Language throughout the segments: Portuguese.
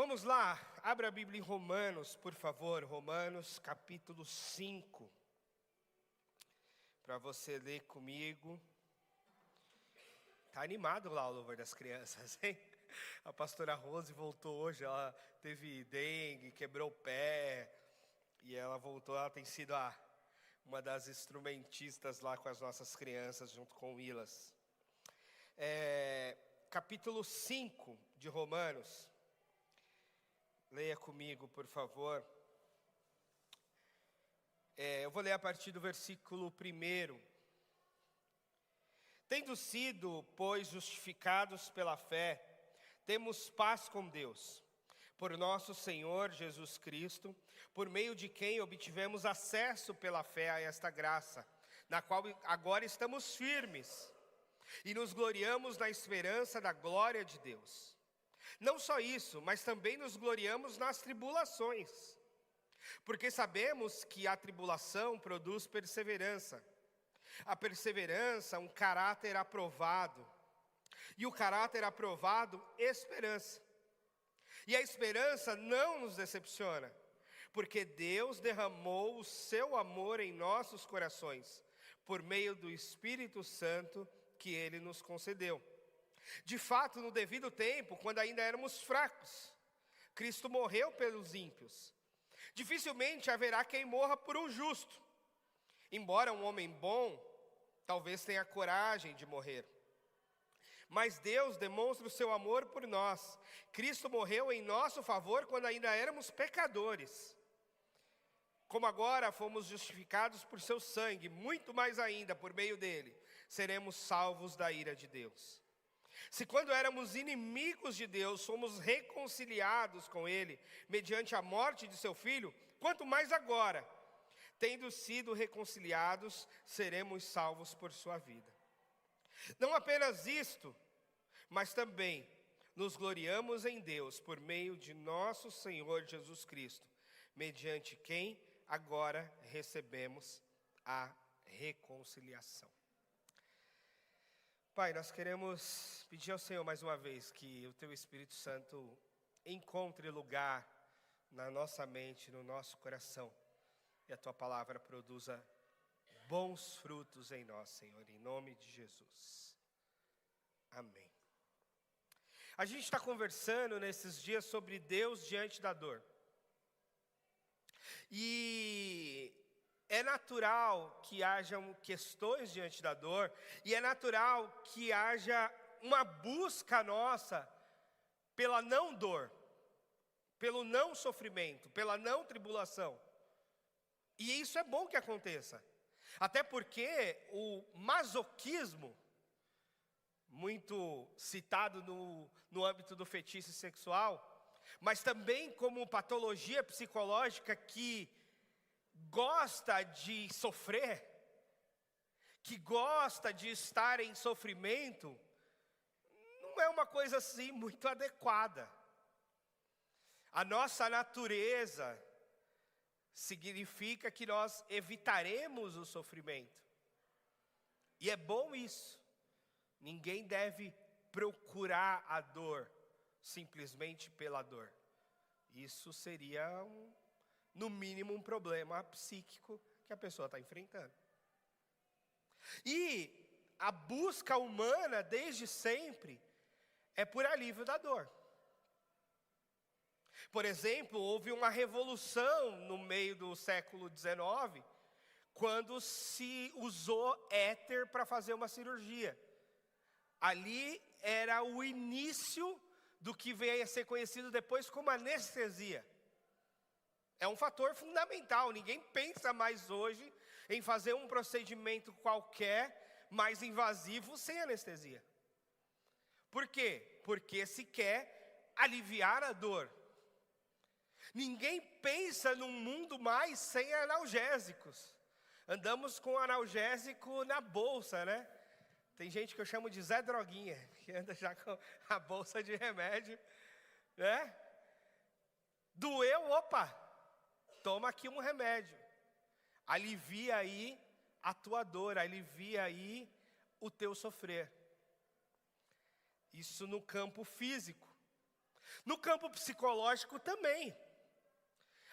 Vamos lá, abra a Bíblia em Romanos, por favor, Romanos capítulo 5, para você ler comigo. Tá animado lá o louvor das crianças, hein? A pastora Rose voltou hoje, ela teve dengue, quebrou o pé, e ela voltou, ela tem sido uma das instrumentistas lá com as nossas crianças, junto com o Willas. Capítulo 5 de Romanos. Leia comigo, por favor. Eu vou ler a partir do versículo 1. Tendo sido, pois, justificados pela fé, temos paz com Deus, por nosso Senhor Jesus Cristo, por meio de quem obtivemos acesso pela fé a esta graça, na qual agora estamos firmes, e nos gloriamos na esperança da glória de Deus. Não só isso, mas também nos gloriamos nas tribulações, porque sabemos que a tribulação produz perseverança. A perseverança, um caráter aprovado, e o caráter aprovado, esperança. E a esperança não nos decepciona, porque Deus derramou o seu amor em nossos corações, por meio do Espírito Santo que Ele nos concedeu. De fato, no devido tempo, quando ainda éramos fracos, Cristo morreu pelos ímpios. Dificilmente haverá quem morra por um justo. Embora um homem bom, talvez tenha coragem de morrer. Mas Deus demonstra o seu amor por nós. Cristo morreu em nosso favor quando ainda éramos pecadores. Como agora fomos justificados por seu sangue, muito mais ainda por meio dele, seremos salvos da ira de Deus. Se quando éramos inimigos de Deus, fomos reconciliados com Ele, mediante a morte de seu Filho, quanto mais agora, tendo sido reconciliados, seremos salvos por sua vida. Não apenas isto, mas também nos gloriamos em Deus, por meio de nosso Senhor Jesus Cristo, mediante quem agora recebemos a reconciliação. Pai, nós queremos pedir ao Senhor mais uma vez que o Teu Espírito Santo encontre lugar na nossa mente, no nosso coração, e a Tua palavra produza bons frutos em nós, Senhor, em nome de Jesus. Amém. A gente está conversando nesses dias sobre Deus diante da dor. E é natural que hajam questões diante da dor, e é natural que haja uma busca nossa pela não dor, pelo não sofrimento, pela não tribulação. E isso é bom que aconteça. Até porque o masoquismo, muito citado no âmbito do fetiche sexual, mas também como patologia psicológica que gosta de sofrer, que gosta de estar em sofrimento, não é uma coisa assim muito adequada. A nossa natureza significa que nós evitaremos o sofrimento. E é bom isso. Ninguém deve procurar a dor simplesmente pela dor. Isso seria, no mínimo, um problema psíquico que a pessoa está enfrentando. E a busca humana, desde sempre, é por alívio da dor. Por exemplo, houve uma revolução no meio do século XIX, quando se usou éter para fazer uma cirurgia. Ali era o início do que veio a ser conhecido depois como anestesia. É um fator fundamental. Ninguém pensa mais hoje em fazer um procedimento qualquer, mais invasivo, sem anestesia. Por quê? Porque se quer aliviar a dor. Ninguém pensa num mundo mais sem analgésicos. Andamos com analgésico na bolsa, né? Tem gente que eu chamo de Zé Droguinha, que anda já com a bolsa de remédio, né? Doeu, opa, toma aqui um remédio. Alivia aí a tua dor, alivia aí o teu sofrer. Isso no campo físico. No campo psicológico também.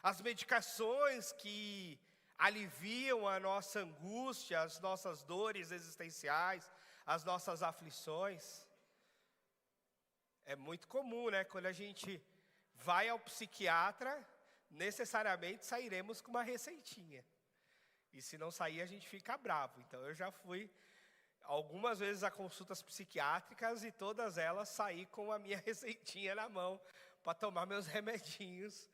As medicações que aliviam a nossa angústia, as nossas dores existenciais, as nossas aflições. É muito comum, né? Quando a gente vai ao psiquiatra, necessariamente sairemos com uma receitinha. E se não sair, a gente fica bravo. Então eu já fui algumas vezes a consultas psiquiátricas e todas elas saí com a minha receitinha na mão para tomar meus remedinhos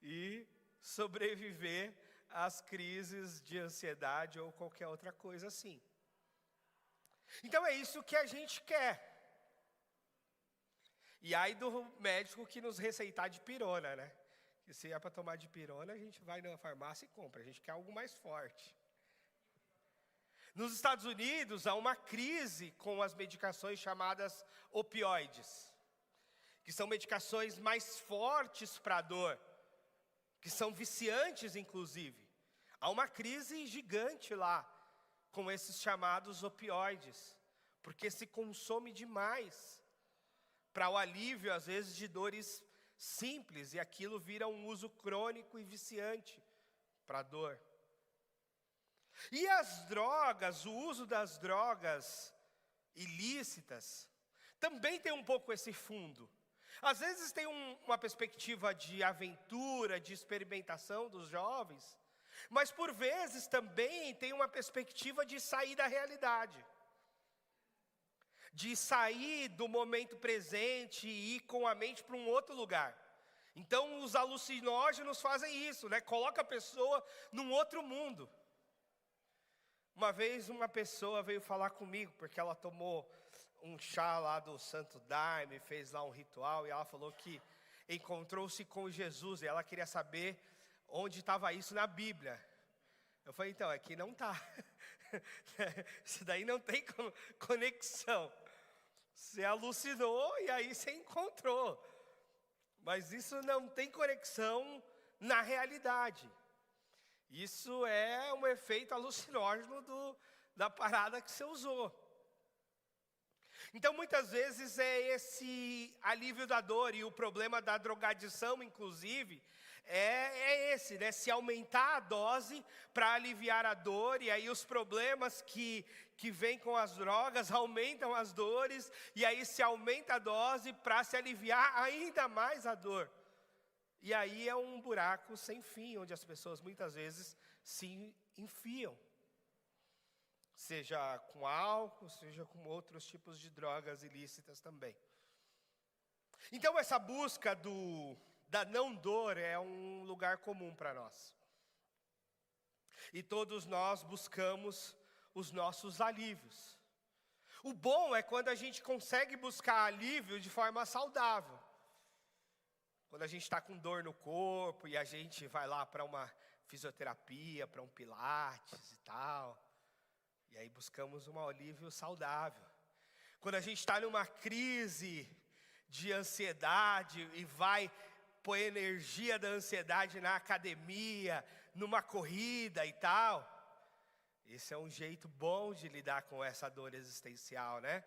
e sobreviver às crises de ansiedade ou qualquer outra coisa assim. Então é isso que a gente quer. E aí do médico que nos receitar de pirona, né? Que se é para tomar de pirona, a gente vai na farmácia e compra. A gente quer algo mais forte. Nos Estados Unidos, há uma crise com as medicações chamadas opioides, que são medicações mais fortes para a dor, que são viciantes, inclusive. Há uma crise gigante lá com esses chamados opioides, porque se consome demais para o alívio, às vezes, de dores simples, e aquilo vira um uso crônico e viciante para a dor. E as drogas, o uso das drogas ilícitas, também tem um pouco esse fundo. Às vezes tem uma perspectiva de aventura, de experimentação dos jovens, mas por vezes também tem uma perspectiva de sair da realidade. De sair do momento presente e ir com a mente para um outro lugar. Então os alucinógenos fazem isso, né? Coloca a pessoa num outro mundo. Uma vez uma pessoa veio falar comigo, porque ela tomou um chá lá do Santo Daime, fez lá um ritual, e ela falou que encontrou-se com Jesus, e ela queria saber onde estava isso na Bíblia. Eu falei, então, aqui não está. Isso daí não tem conexão. Você alucinou e aí você encontrou. Mas isso não tem conexão na realidade. Isso é um efeito alucinógeno da parada que você usou. Então, muitas vezes é esse alívio da dor, e o problema da drogadição, inclusive, é esse, né? Se aumentar a dose para aliviar a dor, e aí os problemas que vêm com as drogas aumentam as dores, e aí se aumenta a dose para se aliviar ainda mais a dor. E aí é um buraco sem fim, onde as pessoas muitas vezes se enfiam. Seja com álcool, seja com outros tipos de drogas ilícitas também. Então essa busca da não dor é um lugar comum para nós. E todos nós buscamos os nossos alívios. O bom é quando a gente consegue buscar alívio de forma saudável. Quando a gente está com dor no corpo e a gente vai lá para uma fisioterapia, para um pilates e tal. E aí buscamos um alívio saudável. Quando a gente está numa crise de ansiedade e vai pôr energia da ansiedade na academia, numa corrida e tal. Esse é um jeito bom de lidar com essa dor existencial, né?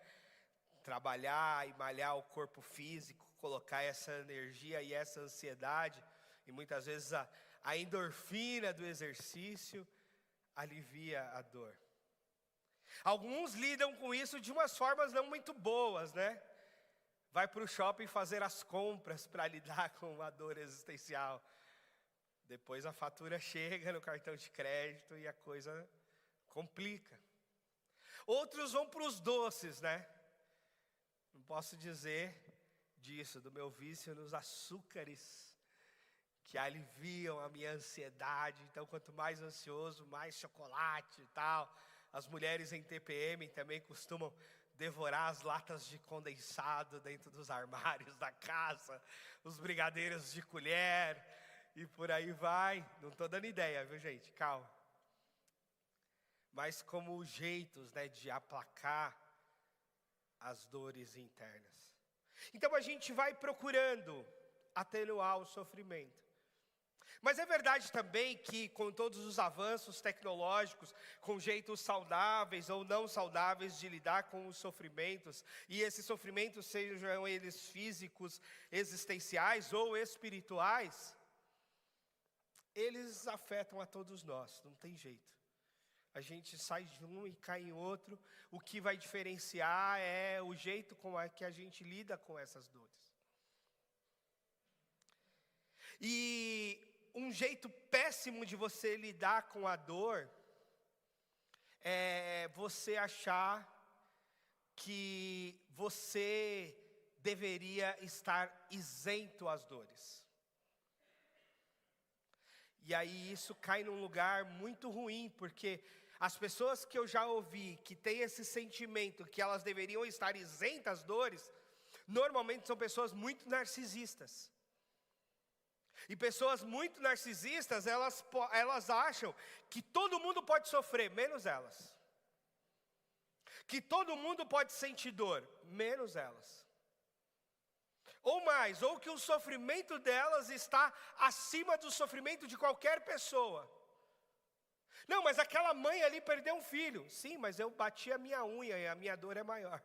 Trabalhar e malhar o corpo físico, colocar essa energia e essa ansiedade, e muitas vezes a endorfina do exercício alivia a dor. Alguns lidam com isso de umas formas não muito boas, né? Vai para o shopping fazer as compras para lidar com a dor existencial. Depois a fatura chega no cartão de crédito e a coisa complica. Outros vão para os doces, né? Não posso dizer disso, do meu vício nos açúcares, que aliviam a minha ansiedade. Então, quanto mais ansioso, mais chocolate e tal. As mulheres em TPM também costumam devorar as latas de condensado dentro dos armários da casa, os brigadeiros de colher, e por aí vai. Não estou dando ideia, viu, gente? Calma. Mas como jeitos, né, de aplacar as dores internas. Então a gente vai procurando atenuar o sofrimento. Mas é verdade também que com todos os avanços tecnológicos, com jeitos saudáveis ou não saudáveis de lidar com os sofrimentos, e esses sofrimentos sejam eles físicos, existenciais ou espirituais, eles afetam a todos nós, não tem jeito. A gente sai de um e cai em outro, o que vai diferenciar é o jeito com que a gente lida com essas dores. E um jeito péssimo de você lidar com a dor é você achar que você deveria estar isento às dores. E aí isso cai num lugar muito ruim, porque as pessoas que eu já ouvi que têm esse sentimento que elas deveriam estar isentas às dores, normalmente são pessoas muito narcisistas. E pessoas muito narcisistas, elas acham que todo mundo pode sofrer, menos elas. Que todo mundo pode sentir dor, menos elas. Ou mais, ou que o sofrimento delas está acima do sofrimento de qualquer pessoa. Não, mas aquela mãe ali perdeu um filho. Sim, mas eu bati a minha unha e a minha dor é maior.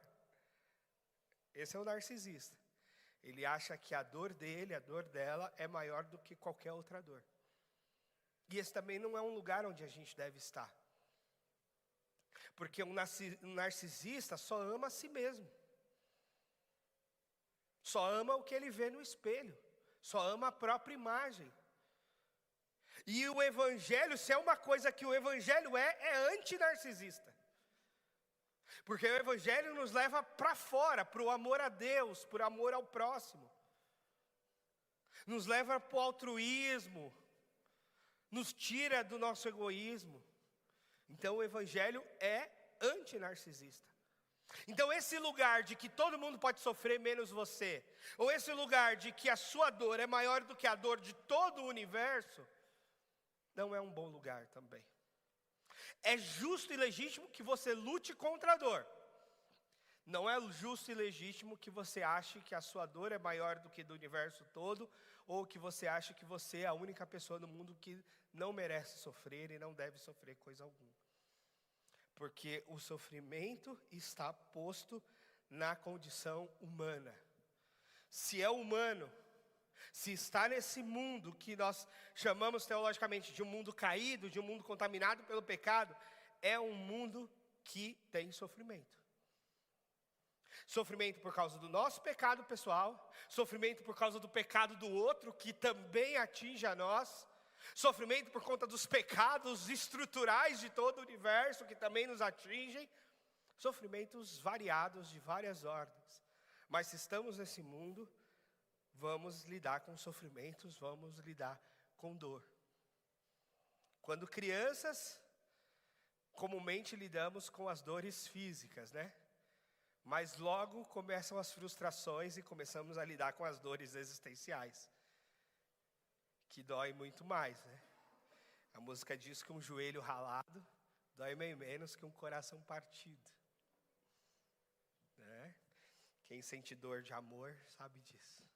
Esse é o narcisista. Ele acha que a dor dele, a dor dela, é maior do que qualquer outra dor. E esse também não é um lugar onde a gente deve estar. Porque um narcisista só ama a si mesmo. Só ama o que ele vê no espelho. Só ama a própria imagem. E o evangelho, se é uma coisa que o evangelho é anti-narcisista. Porque o evangelho nos leva para fora, para o amor a Deus, para o amor ao próximo. Nos leva para o altruísmo. Nos tira do nosso egoísmo. Então o evangelho é anti-narcisista. Então esse lugar de que todo mundo pode sofrer menos você, ou esse lugar de que a sua dor é maior do que a dor de todo o universo, não é um bom lugar também. É justo e legítimo que você lute contra a dor. Não é justo e legítimo que você ache que a sua dor é maior do que do universo todo, ou que você ache que você é a única pessoa no mundo que não merece sofrer e não deve sofrer coisa alguma. Porque o sofrimento está posto na condição humana. Se é humano, se está nesse mundo que nós chamamos teologicamente de um mundo caído, de um mundo contaminado pelo pecado, é um mundo que tem sofrimento. Sofrimento por causa do nosso pecado pessoal, sofrimento por causa do pecado do outro, que também atinge a nós, sofrimento por conta dos pecados estruturais de todo o universo, que também nos atingem, sofrimentos variados de várias ordens. Mas se estamos nesse mundo, vamos lidar com sofrimentos, vamos lidar com dor. Quando crianças, comumente lidamos com as dores físicas, né? Mas logo começam as frustrações e começamos a lidar com as dores existenciais, que dói muito mais, né? A música diz que um joelho ralado dói bem menos que um coração partido, né? Quem sente dor de amor sabe disso.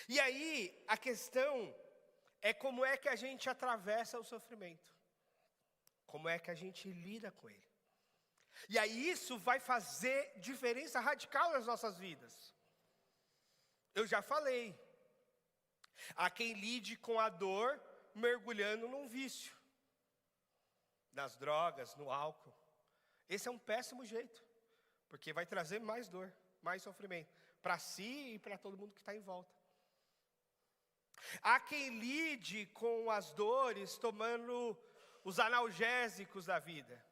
E aí, a questão é como é que a gente atravessa o sofrimento. Como é que a gente lida com ele. E aí isso vai fazer diferença radical nas nossas vidas. Eu já falei. Há quem lide com a dor mergulhando num vício. Nas drogas, no álcool. Esse é um péssimo jeito. Porque vai trazer mais dor, mais sofrimento. Para si e para todo mundo que está em volta. Há quem lide com as dores tomando os analgésicos da vida.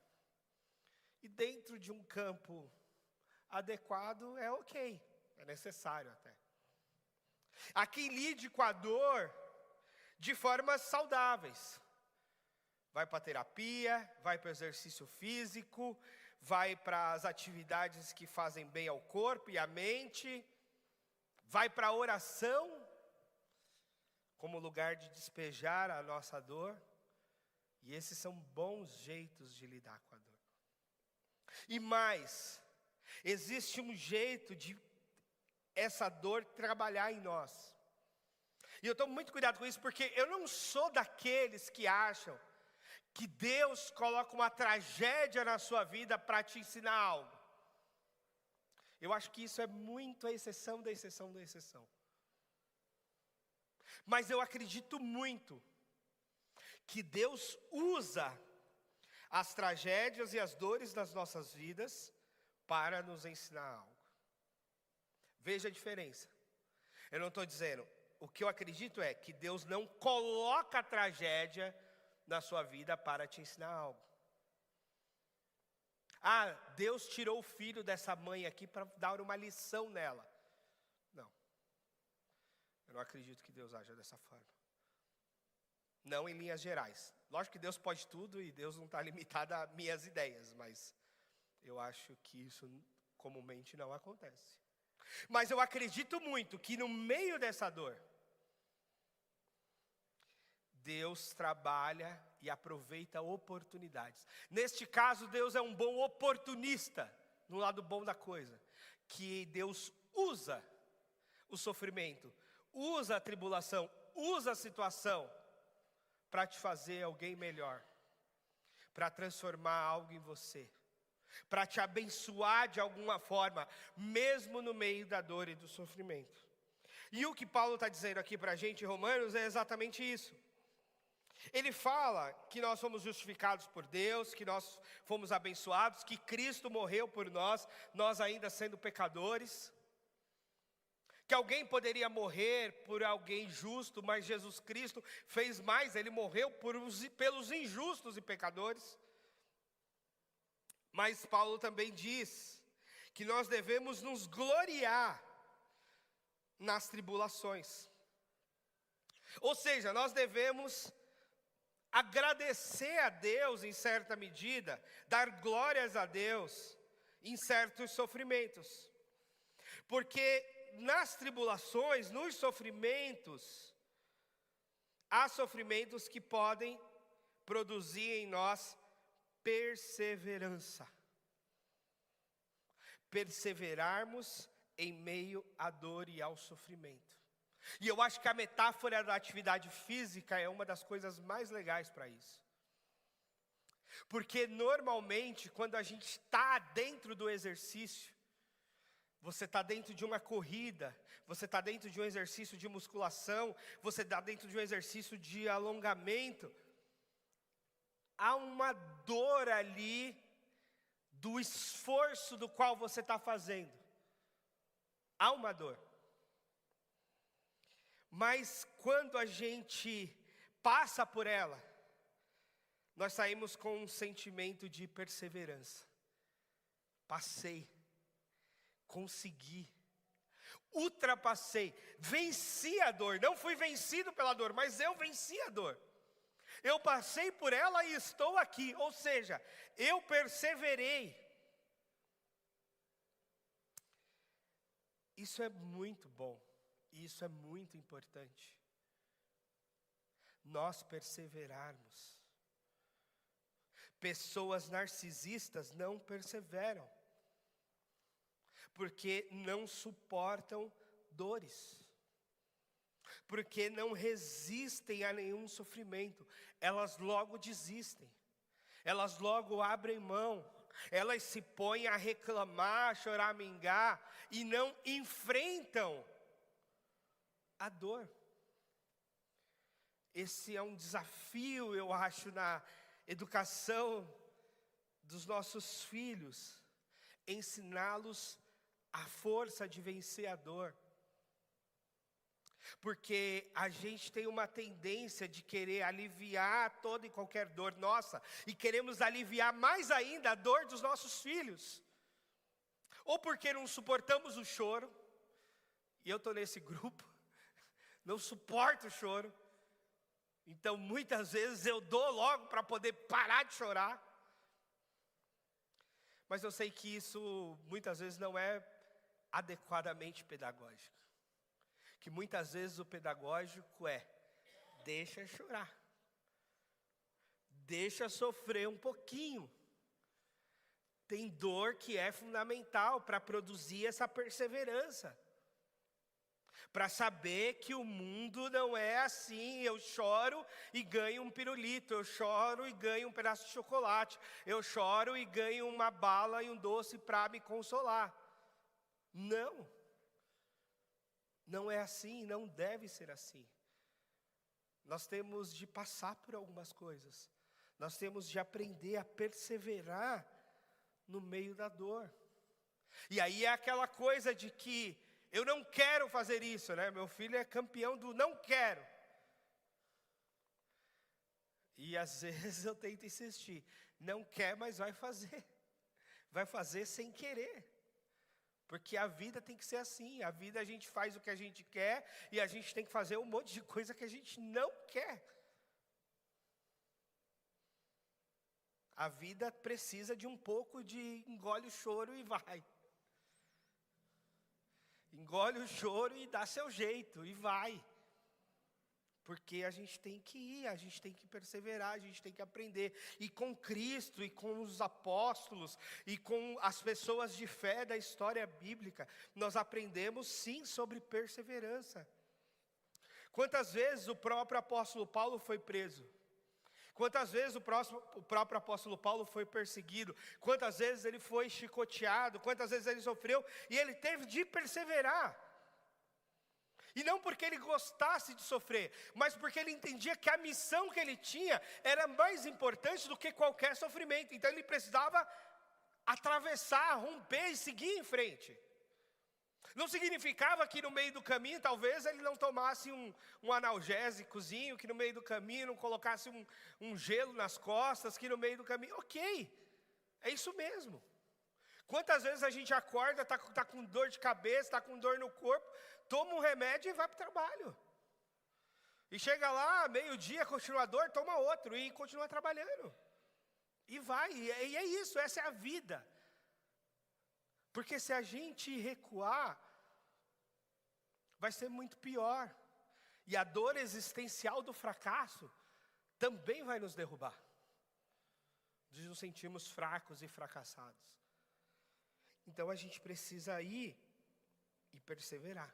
E dentro de um campo adequado é ok, é necessário até. Há quem lide com a dor de formas saudáveis. Vai para a terapia, vai para o exercício físico, vai para as atividades que fazem bem ao corpo e à mente, vai para a oração, como lugar de despejar a nossa dor. E esses são bons jeitos de lidar com a dor. E mais, existe um jeito de essa dor trabalhar em nós. E eu tomo muito cuidado com isso, porque eu não sou daqueles que acham que Deus coloca uma tragédia na sua vida para te ensinar algo. Eu acho que isso é muito a exceção da exceção da exceção. Mas eu acredito muito que Deus usa as tragédias e as dores das nossas vidas para nos ensinar algo. Veja a diferença. Eu não estou dizendo, o que eu acredito é que Deus não coloca a tragédia na sua vida para te ensinar algo. Ah, Deus tirou o filho dessa mãe aqui para dar uma lição nela. Não. Eu não acredito que Deus haja dessa forma. Não em linhas gerais. Lógico que Deus pode tudo e Deus não está limitado a minhas ideias, mas eu acho que isso comumente não acontece. Mas eu acredito muito que no meio dessa dor, Deus trabalha e aproveita oportunidades. Neste caso, Deus é um bom oportunista, no lado bom da coisa. Que Deus usa o sofrimento, usa a tribulação, usa a situação para te fazer alguém melhor, para transformar algo em você, para te abençoar de alguma forma, mesmo no meio da dor e do sofrimento. E o que Paulo está dizendo aqui para a gente em Romanos é exatamente isso. Ele fala que nós fomos justificados por Deus, que nós fomos abençoados, que Cristo morreu por nós, nós ainda sendo pecadores. Que alguém poderia morrer por alguém justo, mas Jesus Cristo fez mais, Ele morreu pelos injustos e pecadores. Mas Paulo também diz que nós devemos nos gloriar nas tribulações. Ou seja, nós devemos agradecer a Deus em certa medida, dar glórias a Deus em certos sofrimentos. Porque nas tribulações, nos sofrimentos, há sofrimentos que podem produzir em nós perseverança. Perseverarmos em meio à dor e ao sofrimento. E eu acho que a metáfora da atividade física é uma das coisas mais legais para isso. Porque normalmente, quando a gente está dentro do exercício, você está dentro de uma corrida, você está dentro de um exercício de musculação, você está dentro de um exercício de alongamento, há uma dor ali do esforço do qual você está fazendo. Há uma dor. Mas quando a gente passa por ela, nós saímos com um sentimento de perseverança. Passei, consegui, ultrapassei, venci a dor. Não fui vencido pela dor, mas eu venci a dor. Eu passei por ela e estou aqui, ou seja, eu perseverei. Isso é muito bom. Isso é muito importante. Nós perseverarmos. Pessoas narcisistas não perseveram, porque não suportam dores, porque não resistem a nenhum sofrimento. Elas logo desistem, elas logo abrem mão, elas se põem a reclamar, a choramingar e não enfrentam a dor. Esse é um desafio, eu acho, na educação dos nossos filhos, ensiná-los a força de vencer a dor. Porque a gente tem uma tendência de querer aliviar toda e qualquer dor nossa, e queremos aliviar mais ainda a dor dos nossos filhos. Ou porque não suportamos o choro, e eu estou nesse grupo, não suporto o choro, então muitas vezes eu dou logo para poder parar de chorar. Mas eu sei que isso muitas vezes não é adequadamente pedagógico. Que muitas vezes o pedagógico é, deixa chorar, deixa sofrer um pouquinho. Tem dor que é fundamental para produzir essa perseverança. para saber que o mundo não é assim. Eu choro e ganho um pirulito, eu choro e ganho um pedaço de chocolate, eu choro e ganho uma bala e um doce para me consolar. Não, não é assim, não deve ser assim. Nós temos de passar por algumas coisas, nós temos de aprender a perseverar no meio da dor. E aí é aquela coisa de que eu não quero fazer isso, né? Meu filho é campeão do não quero. E às vezes eu tento insistir. Não quer, mas vai fazer. Vai fazer sem querer. Porque a vida tem que ser assim. A vida a gente faz o que a gente quer e a gente tem que fazer um monte de coisa que a gente não quer. A vida precisa de um pouco de engole o choro e vai. Engole o choro e dá seu jeito e vai. Porque a gente tem que ir, a gente tem que perseverar, a gente tem que aprender. E com Cristo, e com os apóstolos, e com as pessoas de fé da história bíblica, nós aprendemos sim sobre perseverança. Quantas vezes o próprio apóstolo Paulo foi preso? Quantas vezes o próprio apóstolo Paulo foi perseguido? Quantas vezes ele foi chicoteado? Quantas vezes ele sofreu? E ele teve de perseverar. E não porque ele gostasse de sofrer, mas porque ele entendia que a missão que ele tinha era mais importante do que qualquer sofrimento. Então ele precisava atravessar, romper e seguir em frente. Não significava que no meio do caminho, talvez ele não tomasse um analgésicozinho, que no meio do caminho não colocasse um gelo nas costas, que no meio do caminho, ok, é isso mesmo. Quantas vezes a gente acorda, está com dor de cabeça, está com dor no corpo, toma um remédio e vai para o trabalho. E chega lá, meio-dia, continua a dor, toma outro e continua trabalhando. E vai, e é isso, essa é a vida. Porque se a gente recuar, vai ser muito pior. E a dor existencial do fracasso também vai nos derrubar. De nos sentirmos fracos e fracassados. Então a gente precisa ir e perseverar.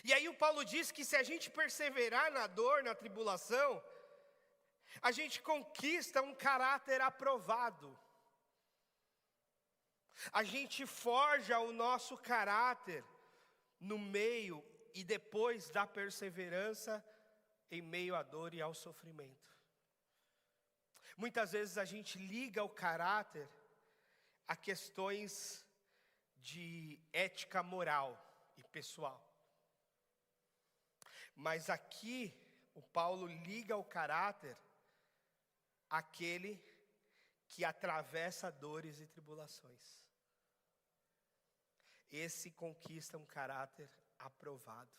E aí o Paulo diz que se a gente perseverar na dor, na tribulação, a gente conquista um caráter aprovado. A gente forja o nosso caráter no meio e depois da perseverança em meio à dor e ao sofrimento. Muitas vezes a gente liga o caráter a questões de ética moral e pessoal. Mas aqui o Paulo liga o caráter àquele que atravessa dores e tribulações. Esse conquista um caráter aprovado.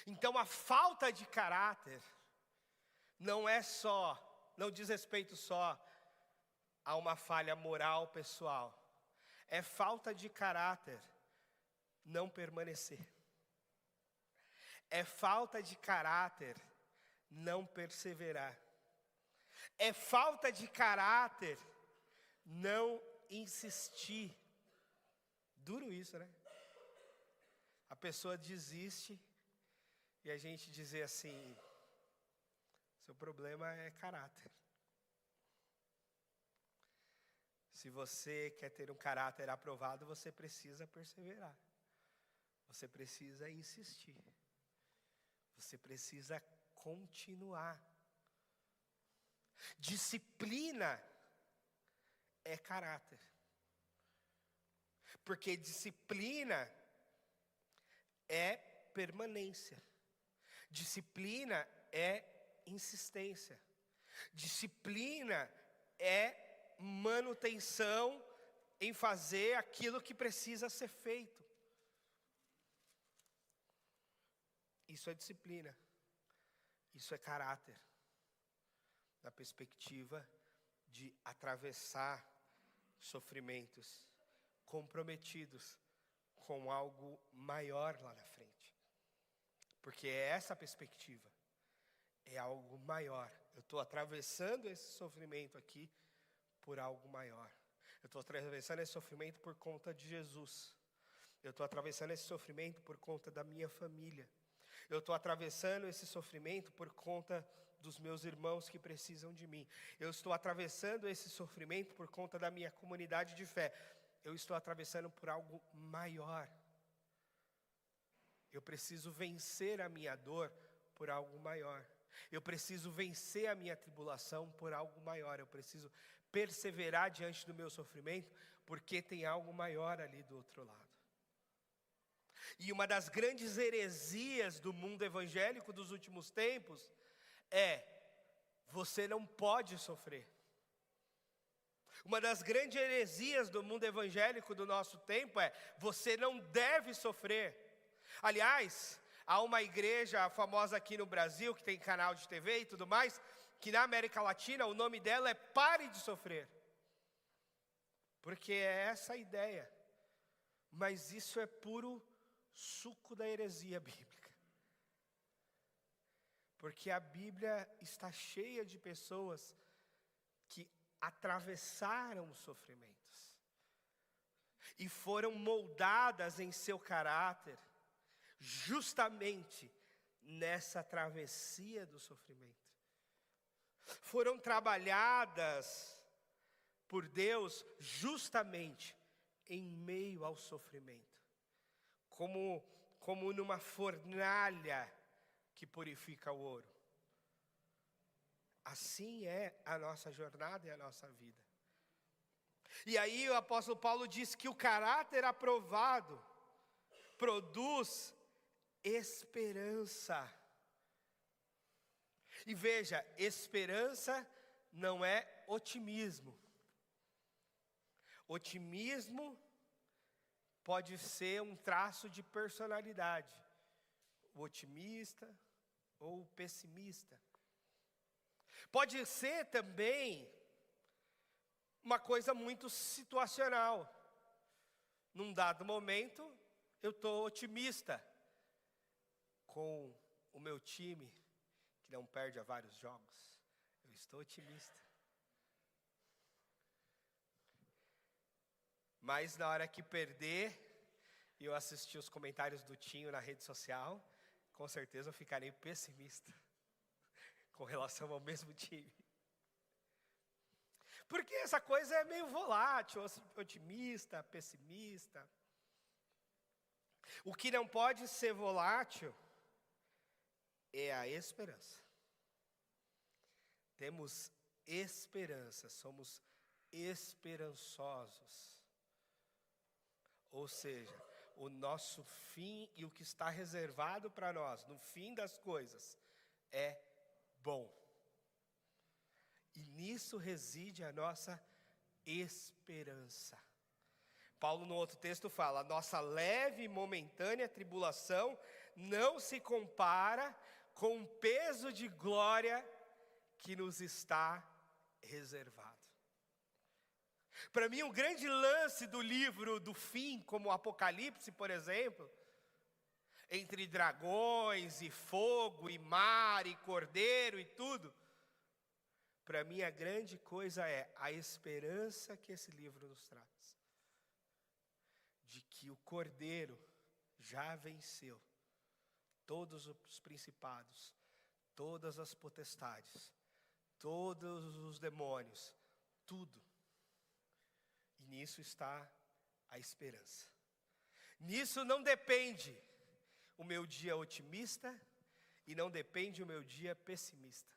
Então a falta de caráter não diz respeito só a uma falha moral pessoal. É falta de caráter não permanecer. É falta de caráter não perseverar. É falta de caráter não insistir. Duro isso, né? A pessoa desiste e a gente dizer assim, seu problema é caráter. Se você quer ter um caráter aprovado, você precisa perseverar. Você precisa insistir. Você precisa continuar. Disciplina é caráter. Porque disciplina é permanência. Disciplina é insistência. Disciplina é manutenção em fazer aquilo que precisa ser feito. Isso é disciplina. Isso é caráter. Na perspectiva de atravessar sofrimentos comprometidos com algo maior lá na frente. Porque é essa a perspectiva. É algo maior. Eu estou atravessando esse sofrimento aqui por algo maior. Eu estou atravessando esse sofrimento por conta de Jesus. Eu estou atravessando esse sofrimento por conta da minha família. Eu estou atravessando esse sofrimento por conta dos meus irmãos que precisam de mim. Eu estou atravessando esse sofrimento por conta da minha comunidade de fé. Eu estou atravessando por algo maior. Eu preciso vencer a minha dor por algo maior. Eu preciso vencer a minha tribulação por algo maior. Eu preciso perseverar diante do meu sofrimento, porque tem algo maior ali do outro lado. E uma das grandes heresias do mundo evangélico dos últimos tempos é: você não pode sofrer. Uma das grandes heresias do mundo evangélico do nosso tempo é: você não deve sofrer. Aliás, há uma igreja famosa aqui no Brasil, que tem canal de TV e tudo mais, que na América Latina o nome dela é Pare de Sofrer. Porque é essa a ideia. Mas isso é puro suco da heresia bíblica. Porque a Bíblia está cheia de pessoas que atravessaram os sofrimentos e foram moldadas em seu caráter justamente nessa travessia do sofrimento. Foram trabalhadas por Deus justamente em meio ao sofrimento. Como numa fornalha que purifica o ouro. Assim é a nossa jornada e a nossa vida. E aí o apóstolo Paulo diz que o caráter aprovado produz esperança. E veja, esperança não é otimismo. Otimismo pode ser um traço de personalidade, o otimista ou o pessimista. Pode ser também uma coisa muito situacional. Num dado momento, eu estou otimista com o meu time, que não perde há vários jogos. Eu estou otimista. Mas na hora que perder, e eu assistir os comentários do Tinho na rede social, com certeza eu ficarei pessimista com relação ao mesmo time. Porque essa coisa é meio volátil, otimista, pessimista. O que não pode ser volátil é a esperança. Temos esperança, somos esperançosos. Ou seja, o nosso fim e o que está reservado para nós, no fim das coisas, é bom. E nisso reside a nossa esperança. Paulo no outro texto fala: a nossa leve e momentânea tribulação não se compara com o peso de glória que nos está reservado. Para mim, o grande lance do livro do fim, como o Apocalipse, por exemplo, entre dragões e fogo e mar e cordeiro e tudo, para mim a grande coisa é a esperança que esse livro nos traz. De que o cordeiro já venceu todos os principados, todas as potestades, todos os demônios, tudo. E nisso está a esperança. Nisso não depende o meu dia otimista e não depende o meu dia pessimista.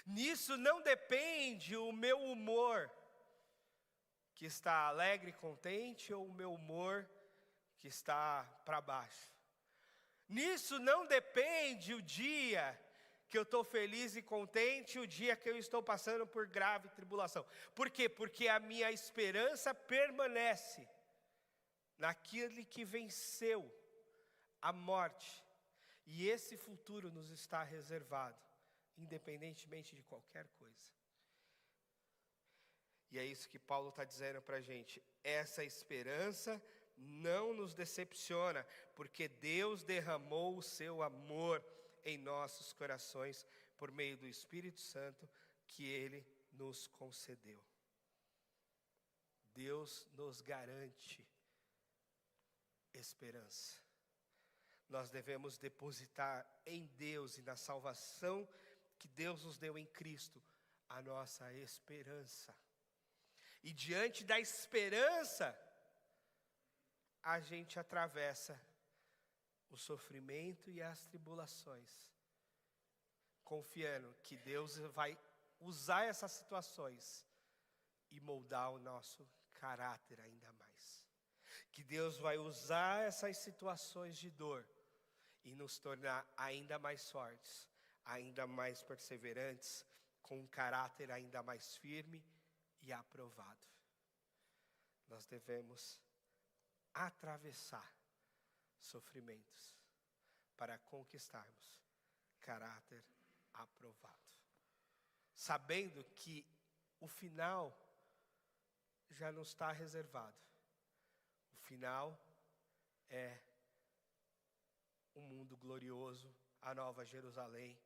Nisso não depende o meu humor que está alegre e contente ou o meu humor que está para baixo. Nisso não depende o dia que eu estou feliz e contente, o dia que eu estou passando por grave tribulação. Por quê? Porque a minha esperança permanece naquele que venceu a morte. E esse futuro nos está reservado, independentemente de qualquer coisa. E é isso que Paulo está dizendo para a gente. Essa esperança não nos decepciona, porque Deus derramou o seu amor em nossos corações por meio do Espírito Santo que Ele nos concedeu. Deus nos garante esperança. Nós devemos depositar em Deus e na salvação que Deus nos deu em Cristo a nossa esperança. E diante da esperança, a gente atravessa o sofrimento e as tribulações, confiando que Deus vai usar essas situações e moldar o nosso caráter ainda mais. Que Deus vai usar essas situações de dor e nos tornar ainda mais fortes, ainda mais perseverantes, com um caráter ainda mais firme e aprovado. Nós devemos atravessar sofrimentos para conquistarmos caráter aprovado, sabendo que o final já nos está reservado. O final é o mundo glorioso, a nova Jerusalém,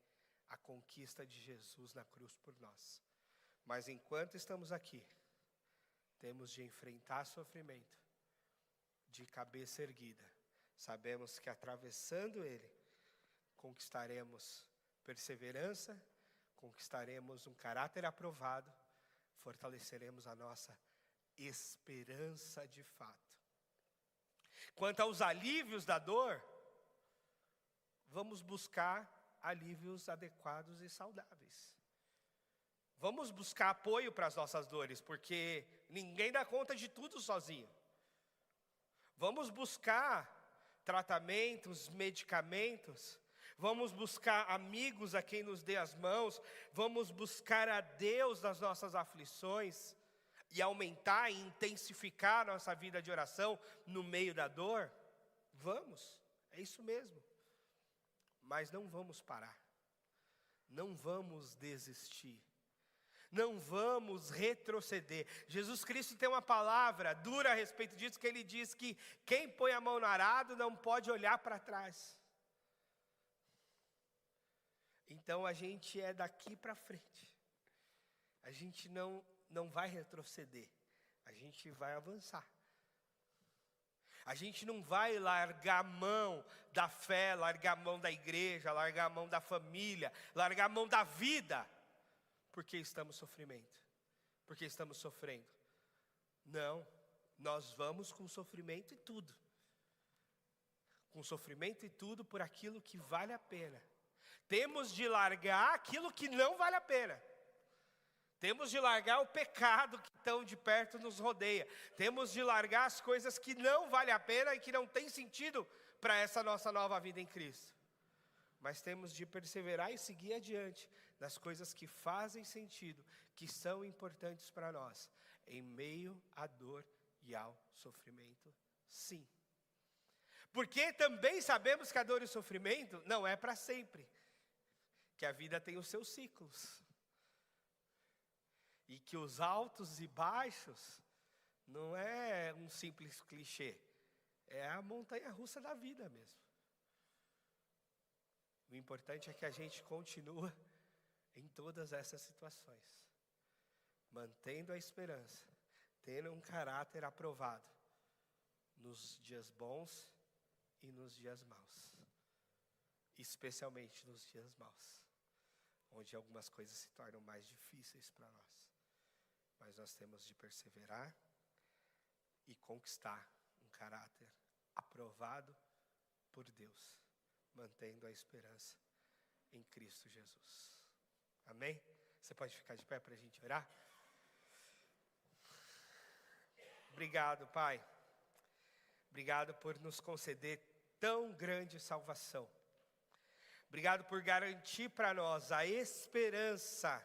a conquista de Jesus na cruz por nós. Mas enquanto estamos aqui, temos de enfrentar sofrimento de cabeça erguida. Sabemos que atravessando ele, conquistaremos perseverança, conquistaremos um caráter aprovado, fortaleceremos a nossa esperança de fato. Quanto aos alívios da dor, vamos buscar alívios adequados e saudáveis. Vamos buscar apoio para as nossas dores, porque ninguém dá conta de tudo sozinho. Vamos buscar tratamentos, medicamentos. Vamos buscar amigos a quem nos dê as mãos. Vamos buscar a Deus nas nossas aflições e aumentar e intensificar a nossa vida de oração no meio da dor. Vamos, é isso mesmo. Mas não vamos parar. Não vamos desistir. Não vamos retroceder. Jesus Cristo tem uma palavra dura a respeito disso, que ele diz que quem põe a mão no arado não pode olhar para trás. Então a gente é daqui para frente. A gente não vai retroceder. A gente vai avançar. A gente não vai largar a mão da fé, largar a mão da igreja, largar a mão da família, largar a mão da vida, porque estamos porque estamos sofrendo. Não, nós vamos com sofrimento e tudo. Com sofrimento e tudo por aquilo que vale a pena. Temos de largar aquilo que não vale a pena. Temos de largar o pecado que tão de perto nos rodeia. Temos de largar as coisas que não vale a pena e que não tem sentido para essa nossa nova vida em Cristo. Mas temos de perseverar e seguir adiante nas coisas que fazem sentido, que são importantes para nós, em meio à dor e ao sofrimento, sim. Porque também sabemos que a dor e o sofrimento não é para sempre, que a vida tem os seus ciclos. E que os altos e baixos não é um simples clichê, é a montanha-russa da vida mesmo. O importante é que a gente continua em todas essas situações, mantendo a esperança, tendo um caráter aprovado, nos dias bons e nos dias maus, especialmente nos dias maus, onde algumas coisas se tornam mais difíceis para nós. Mas nós temos de perseverar e conquistar um caráter aprovado por Deus, mantendo a esperança em Cristo Jesus. Amém? Você pode ficar de pé para a gente orar? Obrigado, Pai. Obrigado por nos conceder tão grande salvação. Obrigado por garantir para nós a esperança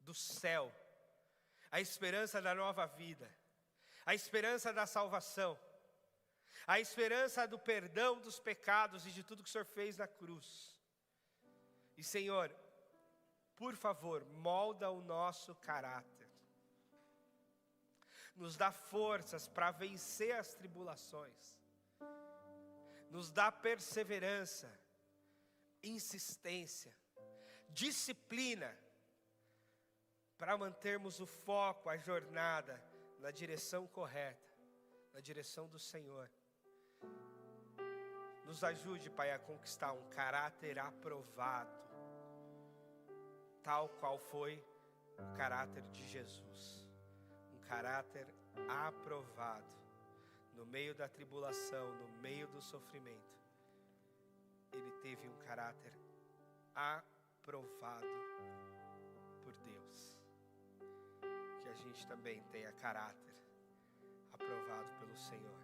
do céu, a esperança da nova vida, a esperança da salvação, a esperança do perdão dos pecados e de tudo que o Senhor fez na cruz. E Senhor, por favor, molda o nosso caráter, nos dá forças para vencer as tribulações, nos dá perseverança, insistência, disciplina, para mantermos o foco, a jornada na direção correta, na direção do Senhor. Nos ajude, Pai, a conquistar um caráter aprovado, tal qual foi o caráter de Jesus. Um caráter aprovado. No meio da tribulação, no meio do sofrimento, ele teve um caráter aprovado por Deus. Que a gente também tenha caráter aprovado pelo Senhor,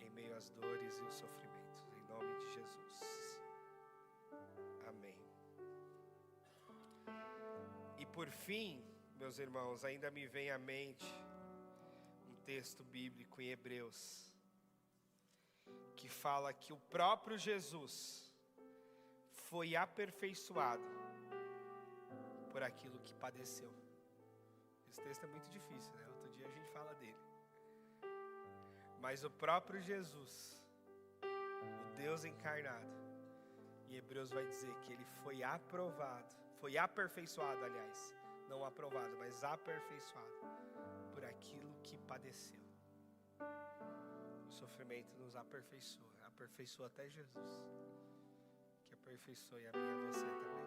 em meio às dores e os sofrimentos, em nome de Jesus. Amém. E por fim, meus irmãos, ainda me vem à mente um texto bíblico em Hebreus, que fala que o próprio Jesus foi aperfeiçoado por aquilo que padeceu. Esse texto é muito difícil, né? Outro dia a gente fala dele. Mas o próprio Jesus, o Deus encarnado, em Hebreus vai dizer que ele foi aprovado, foi aperfeiçoado, aliás, não aprovado, mas aperfeiçoado por aquilo que padeceu. O sofrimento nos aperfeiçoa, aperfeiçoa até Jesus, que aperfeiçoe a mim e a você também.